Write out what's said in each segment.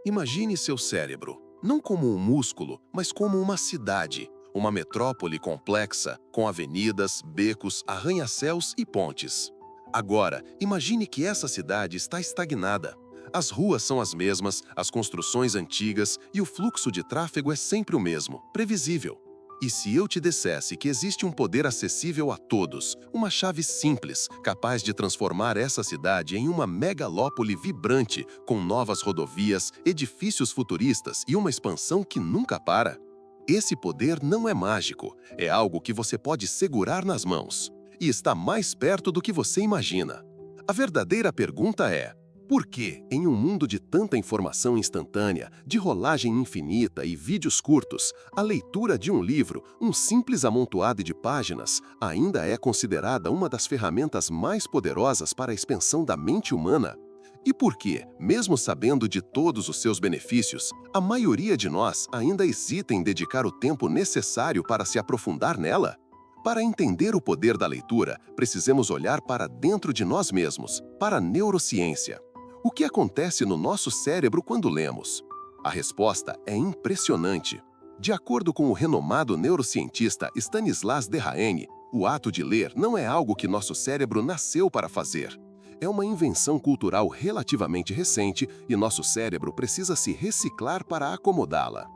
Imagine seu cérebro, não como um músculo, mas como uma cidade, uma metrópole complexa, com avenidas, becos, arranha-céus e pontes. Agora, imagine que essa cidade está estagnada. As ruas são as mesmas, as construções antigas e o fluxo de tráfego é sempre o mesmo, previsível. E se eu te dissesse que existe um poder acessível a todos, uma chave simples, capaz de transformar essa cidade em uma megalópole vibrante, com novas rodovias, edifícios futuristas e uma expansão que nunca para? Esse poder não é mágico, é algo que você pode segurar nas mãos. E está mais perto do que você imagina. A verdadeira pergunta é: por que, em um mundo de tanta informação instantânea, de rolagem infinita e vídeos curtos, a leitura de um livro, um simples amontoado de páginas, ainda é considerada uma das ferramentas mais poderosas para a expansão da mente humana? E por que, mesmo sabendo de todos os seus benefícios, a maioria de nós ainda hesita em dedicar o tempo necessário para se aprofundar nela? Para entender o poder da leitura, precisamos olhar para dentro de nós mesmos, para a neurociência. O que acontece no nosso cérebro quando lemos? A resposta é impressionante. De acordo com o renomado neurocientista Stanislas Dehaene, o ato de ler não é algo que nosso cérebro nasceu para fazer. É uma invenção cultural relativamente recente e nosso cérebro precisa se reciclar para acomodá-la.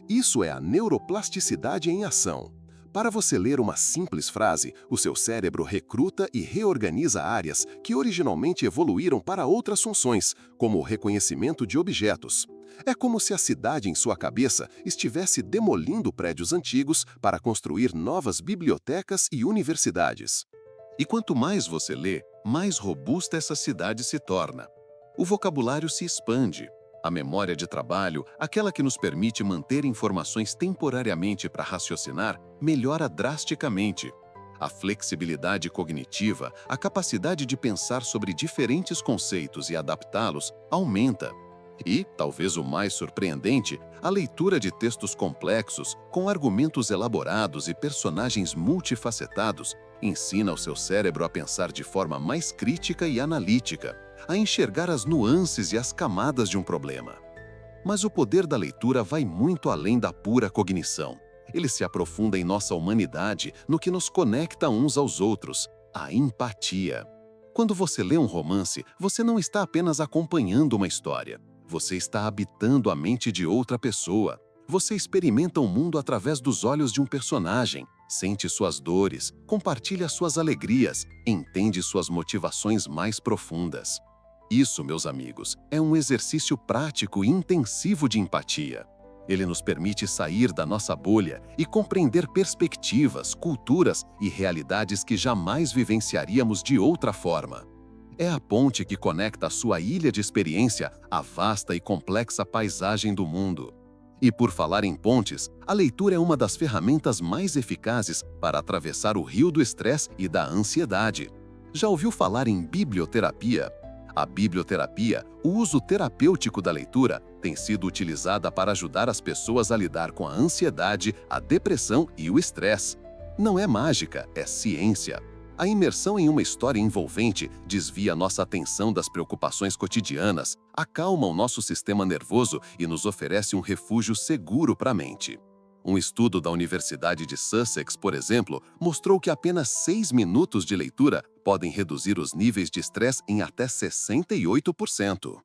Isso é a neuroplasticidade em ação. Para você ler uma simples frase, o seu cérebro recruta e reorganiza áreas que originalmente evoluíram para outras funções, como o reconhecimento de objetos. É como se a cidade em sua cabeça estivesse demolindo prédios antigos para construir novas bibliotecas e universidades. E quanto mais você lê, mais robusta essa cidade se torna. O vocabulário se expande. A memória de trabalho, aquela que nos permite manter informações temporariamente para raciocinar, melhora drasticamente. A flexibilidade cognitiva, a capacidade de pensar sobre diferentes conceitos e adaptá-los, aumenta. E, talvez o mais surpreendente, a leitura de textos complexos, com argumentos elaborados e personagens multifacetados, ensina o seu cérebro a pensar de forma mais crítica e analítica, a enxergar as nuances e as camadas de um problema. Mas o poder da leitura vai muito além da pura cognição. Ele se aprofunda em nossa humanidade, no que nos conecta uns aos outros, a empatia. Quando você lê um romance, você não está apenas acompanhando uma história. Você está habitando a mente de outra pessoa. Você experimenta o mundo através dos olhos de um personagem, sente suas dores, compartilha suas alegrias, entende suas motivações mais profundas. Isso, meus amigos, é um exercício prático e intensivo de empatia. Ele nos permite sair da nossa bolha e compreender perspectivas, culturas e realidades que jamais vivenciaríamos de outra forma. É a ponte que conecta a sua ilha de experiência à vasta e complexa paisagem do mundo. E por falar em pontes, a leitura é uma das ferramentas mais eficazes para atravessar o rio do estresse e da ansiedade. Já ouviu falar em biblioterapia? A biblioterapia, o uso terapêutico da leitura, tem sido utilizada para ajudar as pessoas a lidar com a ansiedade, a depressão e o estresse. Não é mágica, é ciência. A imersão em uma história envolvente desvia nossa atenção das preocupações cotidianas, acalma o nosso sistema nervoso e nos oferece um refúgio seguro para a mente. Um estudo da Universidade de Sussex, por exemplo, mostrou que apenas 6 minutos de leitura podem reduzir os níveis de estresse em até 68%.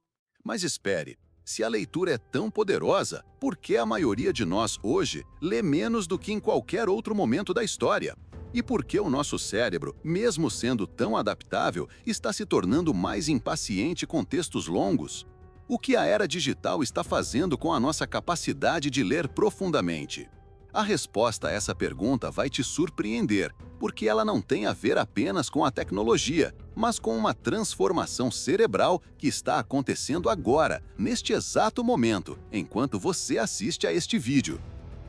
Mas espere, se a leitura é tão poderosa, por que a maioria de nós hoje lê menos do que em qualquer outro momento da história? E por que o nosso cérebro, mesmo sendo tão adaptável, está se tornando mais impaciente com textos longos? O que a era digital está fazendo com a nossa capacidade de ler profundamente? A resposta a essa pergunta vai te surpreender, porque ela não tem a ver apenas com a tecnologia, mas com uma transformação cerebral que está acontecendo agora, neste exato momento, enquanto você assiste a este vídeo.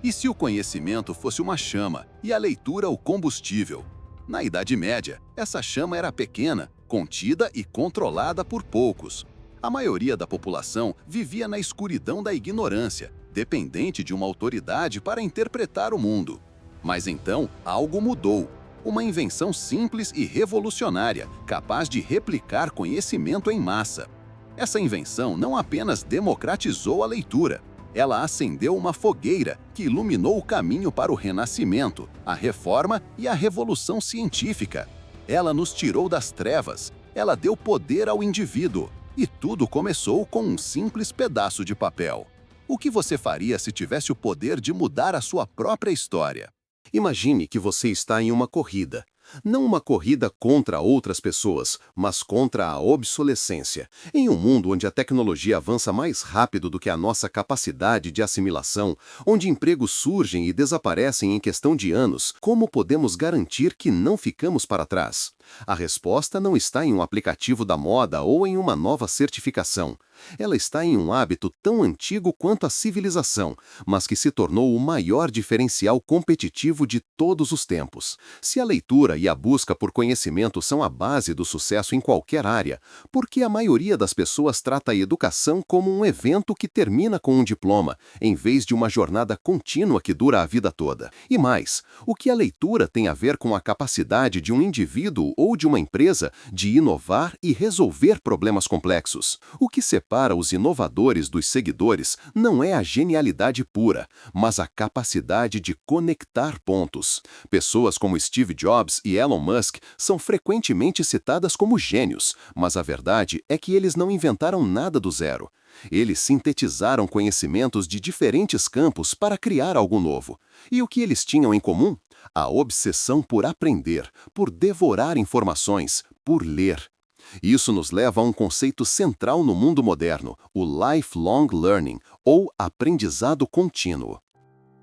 E se o conhecimento fosse uma chama e a leitura o combustível? Na Idade Média, essa chama era pequena, contida e controlada por poucos. A maioria da população vivia na escuridão da ignorância, dependente de uma autoridade para interpretar o mundo. Mas então, algo mudou. Uma invenção simples e revolucionária, capaz de replicar conhecimento em massa. Essa invenção não apenas democratizou a leitura, ela acendeu uma fogueira que iluminou o caminho para o Renascimento, a Reforma e a Revolução Científica. Ela nos tirou das trevas, ela deu poder ao indivíduo. E tudo começou com um simples pedaço de papel. O que você faria se tivesse o poder de mudar a sua própria história? Imagine que você está em uma corrida. Não uma corrida contra outras pessoas, mas contra a obsolescência. Em um mundo onde a tecnologia avança mais rápido do que a nossa capacidade de assimilação, onde empregos surgem e desaparecem em questão de anos, como podemos garantir que não ficamos para trás? A resposta não está em um aplicativo da moda ou em uma nova certificação. Ela está em um hábito tão antigo quanto a civilização, mas que se tornou o maior diferencial competitivo de todos os tempos. Se a leitura e a busca por conhecimento são a base do sucesso em qualquer área, por que a maioria das pessoas trata a educação como um evento que termina com um diploma, em vez de uma jornada contínua que dura a vida toda? E mais, o que a leitura tem a ver com a capacidade de um indivíduo ou de uma empresa de inovar e resolver problemas complexos? O que separa os inovadores dos seguidores não é a genialidade pura, mas a capacidade de conectar pontos. Pessoas como Steve Jobs e Elon Musk são frequentemente citadas como gênios, mas a verdade é que eles não inventaram nada do zero. Eles sintetizaram conhecimentos de diferentes campos para criar algo novo. E o que eles tinham em comum? A obsessão por aprender, por devorar informações, por ler. Isso nos leva a um conceito central no mundo moderno, o lifelong learning, ou aprendizado contínuo.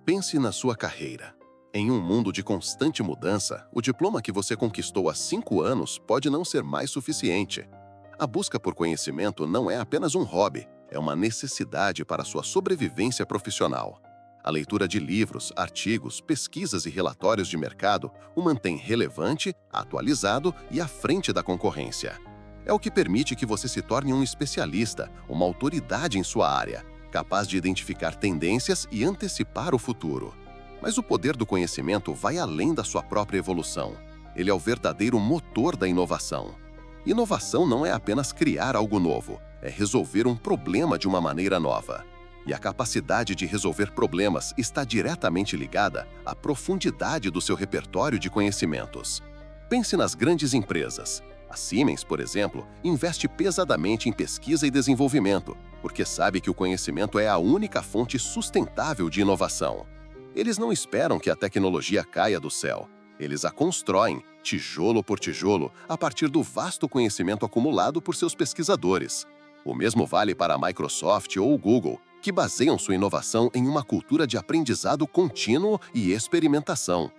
Pense na sua carreira. Em um mundo de constante mudança, o diploma que você conquistou há 5 anos pode não ser mais suficiente. A busca por conhecimento não é apenas um hobby, é uma necessidade para a sua sobrevivência profissional. A leitura de livros, artigos, pesquisas e relatórios de mercado o mantém relevante, atualizado e à frente da concorrência. É o que permite que você se torne um especialista, uma autoridade em sua área, capaz de identificar tendências e antecipar o futuro. Mas o poder do conhecimento vai além da sua própria evolução. Ele é o verdadeiro motor da inovação. Inovação não é apenas criar algo novo, é resolver um problema de uma maneira nova. E a capacidade de resolver problemas está diretamente ligada à profundidade do seu repertório de conhecimentos. Pense nas grandes empresas. A Siemens, por exemplo, investe pesadamente em pesquisa e desenvolvimento, porque sabe que o conhecimento é a única fonte sustentável de inovação. Eles não esperam que a tecnologia caia do céu. Eles a constroem, tijolo por tijolo, a partir do vasto conhecimento acumulado por seus pesquisadores. O mesmo vale para a Microsoft ou o Google, que baseiam sua inovação em uma cultura de aprendizado contínuo e experimentação.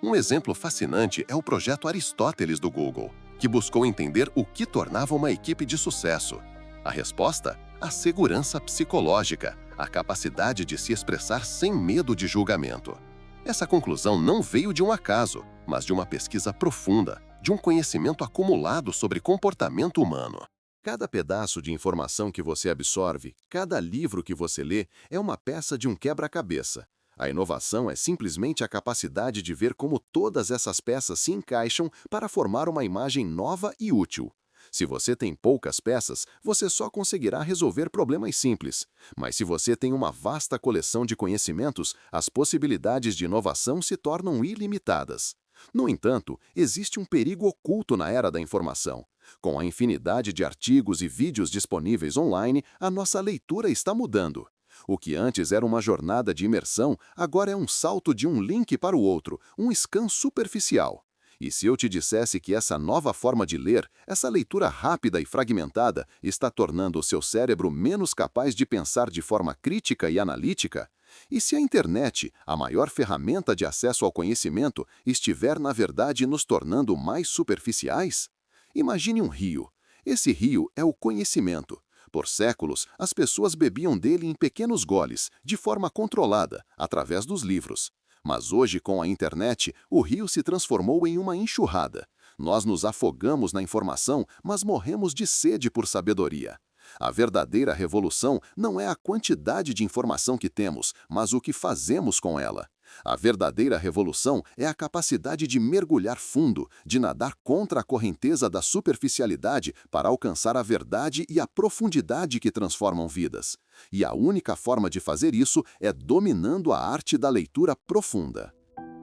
Um exemplo fascinante é o projeto Aristóteles do Google, que buscou entender o que tornava uma equipe de sucesso. A resposta? A segurança psicológica, a capacidade de se expressar sem medo de julgamento. Essa conclusão não veio de um acaso, mas de uma pesquisa profunda, de um conhecimento acumulado sobre comportamento humano. Cada pedaço de informação que você absorve, cada livro que você lê, é uma peça de um quebra-cabeça. A inovação é simplesmente a capacidade de ver como todas essas peças se encaixam para formar uma imagem nova e útil. Se você tem poucas peças, você só conseguirá resolver problemas simples. Mas se você tem uma vasta coleção de conhecimentos, as possibilidades de inovação se tornam ilimitadas. No entanto, existe um perigo oculto na era da informação. Com a infinidade de artigos e vídeos disponíveis online, a nossa leitura está mudando. O que antes era uma jornada de imersão, agora é um salto de um link para o outro, um scan superficial. E se eu te dissesse que essa nova forma de ler, essa leitura rápida e fragmentada, está tornando o seu cérebro menos capaz de pensar de forma crítica e analítica? E se a internet, a maior ferramenta de acesso ao conhecimento, estiver, na verdade, nos tornando mais superficiais? Imagine um rio. Esse rio é o conhecimento. Por séculos, as pessoas bebiam dele em pequenos goles, de forma controlada, através dos livros. Mas hoje, com a internet, o rio se transformou em uma enxurrada. Nós nos afogamos na informação, mas morremos de sede por sabedoria. A verdadeira revolução não é a quantidade de informação que temos, mas o que fazemos com ela. A verdadeira revolução é a capacidade de mergulhar fundo, de nadar contra a correnteza da superficialidade para alcançar a verdade e a profundidade que transformam vidas. E a única forma de fazer isso é dominando a arte da leitura profunda.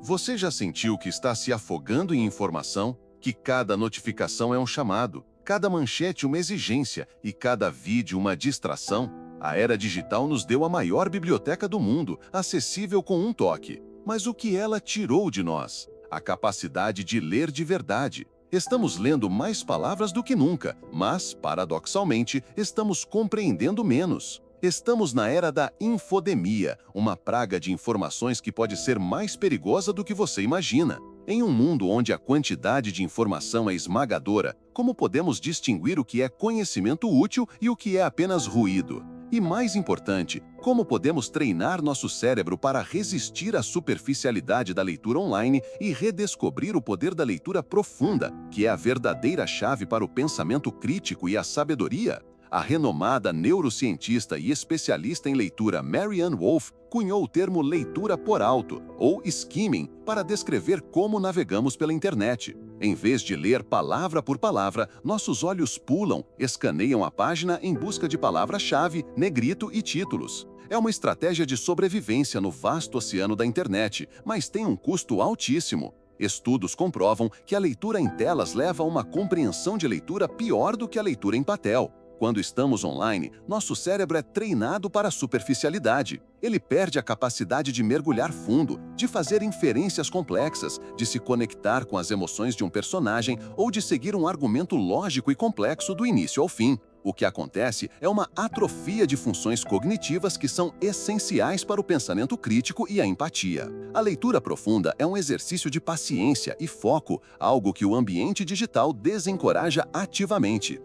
Você já sentiu que está se afogando em informação? Que cada notificação é um chamado, cada manchete uma exigência e cada vídeo uma distração? A era digital nos deu a maior biblioteca do mundo, acessível com um toque. Mas o que ela tirou de nós? A capacidade de ler de verdade. Estamos lendo mais palavras do que nunca, mas, paradoxalmente, estamos compreendendo menos. Estamos na era da infodemia, uma praga de informações que pode ser mais perigosa do que você imagina. Em um mundo onde a quantidade de informação é esmagadora, como podemos distinguir o que é conhecimento útil e o que é apenas ruído? E mais importante, como podemos treinar nosso cérebro para resistir à superficialidade da leitura online e redescobrir o poder da leitura profunda, que é a verdadeira chave para o pensamento crítico e a sabedoria? A renomada neurocientista e especialista em leitura Marianne Wolf cunhou o termo leitura por alto, ou skimming, para descrever como navegamos pela internet. Em vez de ler palavra por palavra, nossos olhos pulam, escaneiam a página em busca de palavra-chave, negrito e títulos. É uma estratégia de sobrevivência no vasto oceano da internet, mas tem um custo altíssimo. Estudos comprovam que a leitura em telas leva a uma compreensão de leitura pior do que a leitura em papel. Quando estamos online, nosso cérebro é treinado para a superficialidade. Ele perde a capacidade de mergulhar fundo, de fazer inferências complexas, de se conectar com as emoções de um personagem ou de seguir um argumento lógico e complexo do início ao fim. O que acontece é uma atrofia de funções cognitivas que são essenciais para o pensamento crítico e a empatia. A leitura profunda é um exercício de paciência e foco, algo que o ambiente digital desencoraja ativamente.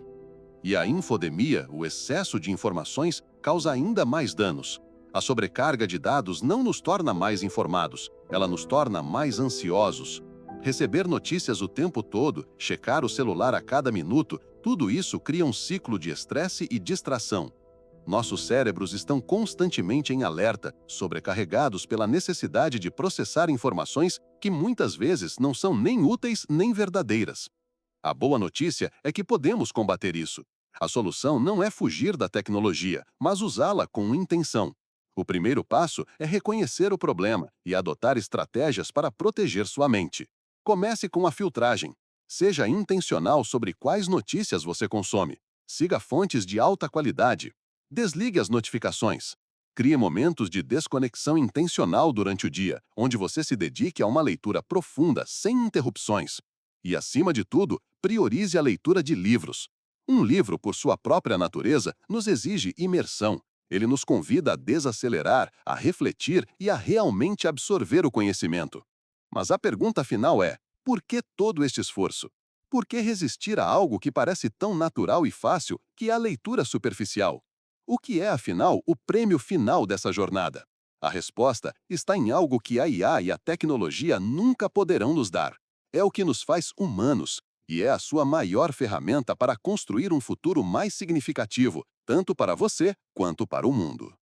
E a infodemia, o excesso de informações, causa ainda mais danos. A sobrecarga de dados não nos torna mais informados, ela nos torna mais ansiosos. Receber notícias o tempo todo, checar o celular a cada minuto, tudo isso cria um ciclo de estresse e distração. Nossos cérebros estão constantemente em alerta, sobrecarregados pela necessidade de processar informações que muitas vezes não são nem úteis nem verdadeiras. A boa notícia é que podemos combater isso. A solução não é fugir da tecnologia, mas usá-la com intenção. O primeiro passo é reconhecer o problema e adotar estratégias para proteger sua mente. Comece com a filtragem. Seja intencional sobre quais notícias você consome. Siga fontes de alta qualidade. Desligue as notificações. Crie momentos de desconexão intencional durante o dia, onde você se dedique a uma leitura profunda, sem interrupções. E, acima de tudo, priorize a leitura de livros. Um livro, por sua própria natureza, nos exige imersão. Ele nos convida a desacelerar, a refletir e a realmente absorver o conhecimento. Mas a pergunta final é: por que todo este esforço? Por que resistir a algo que parece tão natural e fácil, que é a leitura superficial? O que é, afinal, o prêmio final dessa jornada? A resposta está em algo que a IA e a tecnologia nunca poderão nos dar. É o que nos faz humanos, e é a sua maior ferramenta para construir um futuro mais significativo, tanto para você quanto para o mundo.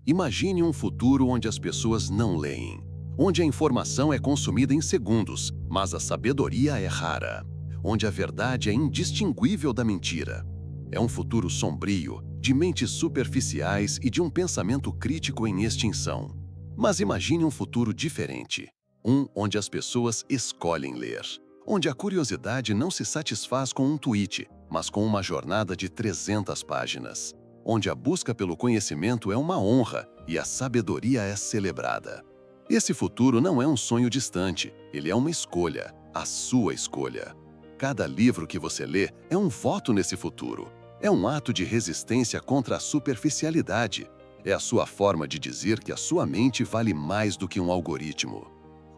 Imagine um futuro onde as pessoas não leem, onde a informação é consumida em segundos, mas a sabedoria é rara, onde a verdade é indistinguível da mentira. É um futuro sombrio, de mentes superficiais e de um pensamento crítico em extinção. Mas imagine um futuro diferente, um onde as pessoas escolhem ler. Onde a curiosidade não se satisfaz com um tweet, mas com uma jornada de 300 páginas. Onde a busca pelo conhecimento é uma honra e a sabedoria é celebrada. Esse futuro não é um sonho distante, ele é uma escolha, a sua escolha. Cada livro que você lê é um voto nesse futuro. É um ato de resistência contra a superficialidade. É a sua forma de dizer que a sua mente vale mais do que um algoritmo.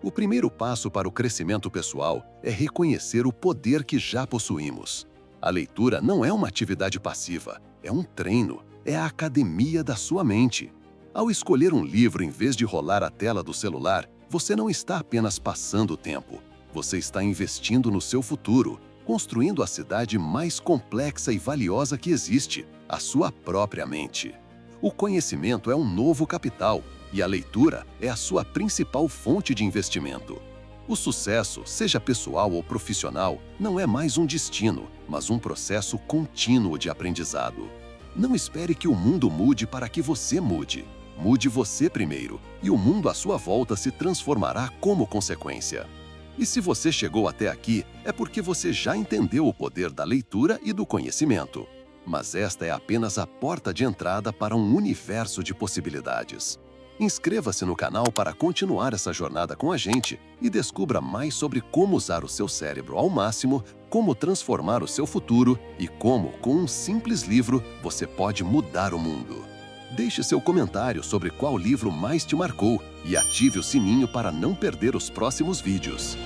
O primeiro passo para o crescimento pessoal é reconhecer o poder que já possuímos. A leitura não é uma atividade passiva, é um treino, é a academia da sua mente. Ao escolher um livro em vez de rolar a tela do celular, você não está apenas passando o tempo, você está investindo no seu futuro, construindo a cidade mais complexa e valiosa que existe, a sua própria mente. O conhecimento é um novo capital e a leitura é a sua principal fonte de investimento. O sucesso, seja pessoal ou profissional, não é mais um destino, mas um processo contínuo de aprendizado. Não espere que o mundo mude para que você mude. Mude você primeiro, e o mundo à sua volta se transformará como consequência. E se você chegou até aqui, é porque você já entendeu o poder da leitura e do conhecimento. Mas esta é apenas a porta de entrada para um universo de possibilidades. Inscreva-se no canal para continuar essa jornada com a gente e descubra mais sobre como usar o seu cérebro ao máximo, como transformar o seu futuro e como, com um simples livro, você pode mudar o mundo. Deixe seu comentário sobre qual livro mais te marcou e ative o sininho para não perder os próximos vídeos.